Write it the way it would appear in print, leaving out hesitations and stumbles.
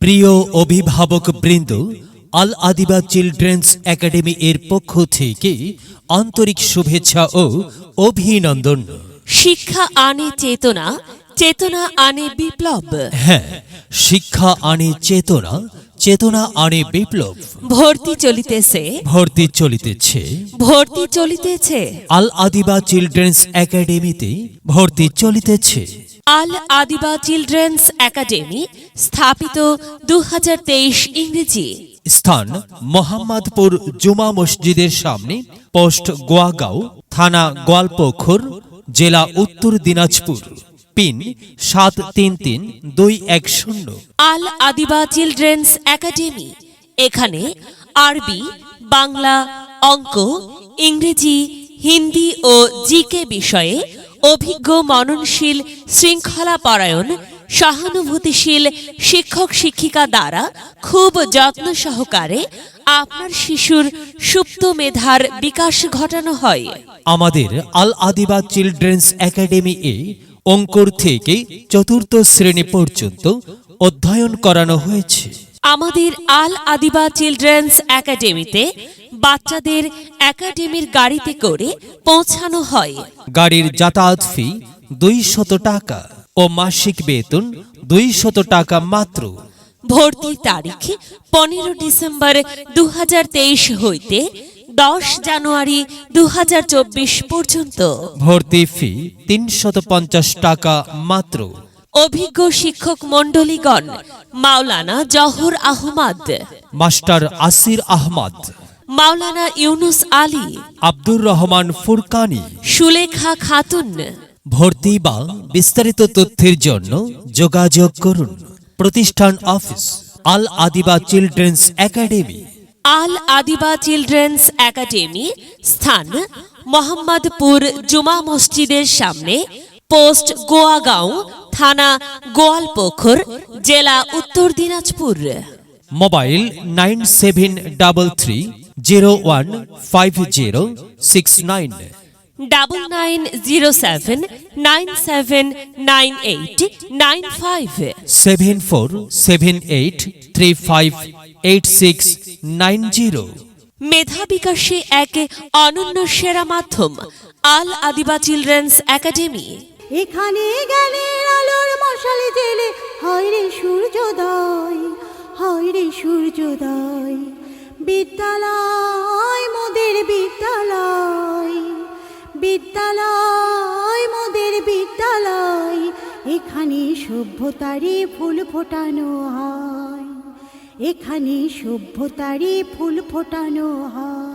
প্রিয় অভিভাবক বৃন্দ, আল আদিবা চিলড্রেন্স একাডেমি এর পক্ষ থেকে আন্তরিক শুভেচ্ছা ও অভিনন্দন। শিক্ষা আনে চেতনা, চেতনা আনে বিপ্লব। হ্যাঁ, শিক্ষা আনে চেতনা, চেতনা আনে বিপ্লব। ভর্তি চলিতেছে, ভর্তি চলিতেছে, ভর্তি চলিতেছে। আল আদিবা চিলড্রেন্স একাডেমিতে ভর্তি চলিতেছে। আল আদিবা চিলড্রেন্স একাডেমি স্থাপিত 2023 ইংরেজি। স্থান মোহাম্মদপুর জুমা মসজিদের সামনে, পোস্ট গোয়াগাঁও, থানা গোয়ালপোখর, জেলা উত্তর দিনাজপুর। পিন 733210। আল আদিবা চিলড্রেন্স একাডেমি। এখানে আরবি, বাংলা, অঙ্ক, ইংরেজি, হিন্দি ও জিকে বিষয়ে অভিজ্ঞ, মননশীল, শৃঙ্খলাপরায়ণ, সহানুভূতিশীল শিক্ষক শিক্ষিকা দ্বারা খুব যত্ন সহকারে আপনার শিশুর সুপ্ত মেধার বিকাশ ঘটানো হয়। আমাদের আল আদিবা চিলড্রেন্স একাডেমি এ অঙ্কুর থেকে চতুর্থ শ্রেণী পর্যন্ত অধ্যয়ন করানো হয়েছে। আমাদের আল আদিবা চিলড্রেন্স একাডেমিতে বাচ্চাদের একাডেমির গাড়িতে করে পৌঁছানো হয়। গাড়ির যাতায়াত ফি 200 টাকা ও মাসিক বেতন 200 টাকা মাত্র। ভর্তির তারিখ 15 ডিসেম্বর 2023 হইতে 10 জানুয়ারি 2024 পর্যন্ত। ভর্তি ফি 350 টাকা মাত্র। অভিজ্ঞ শিক্ষক মণ্ডলীগণ: মাওলানা জহর আহমদ, মাস্টার আসির আহমদ, মাওলানা ইউনুস আলী, আব্দুর রহমান ফুরকানি, সুলেখা খাতুন। ভর্তি বা বিস্তারিত তথ্যের জন্য যোগাযোগ করুন। প্রতিষ্ঠান অফিস আল আদিবা চিলড্রেন্স একাডেমি। আল আদিবা চিলড্রেন্স একাডেমি স্থান মোহাম্মদপুর জুমা মসজিদের সামনে, পোস্ট গোয়াগাঁও, থানা গোয়ালপোখর, জেলা উত্তর দিনাজপুর। মোবাইল 9773015069, 9907979895, 7478358690। মেধা বিকাশে এক অনন্য সেরা মাধ্যম আল আদিবা চিলড্রেন্স একাডেমি। এখানে জ্ঞানের আলোর মশাল জেলে হয় রে সূর্যোদয়, হয় রে সূর্যোদয়। বিদ্যালয় মোদের বিদ্যালয়, বিদ্যালয় মোদের বিদ্যালয়। এখানে সভ্যতারই ফুল ফোটানো হয়, এখানে সভ্যতারই ফুল ফোটানো হয়।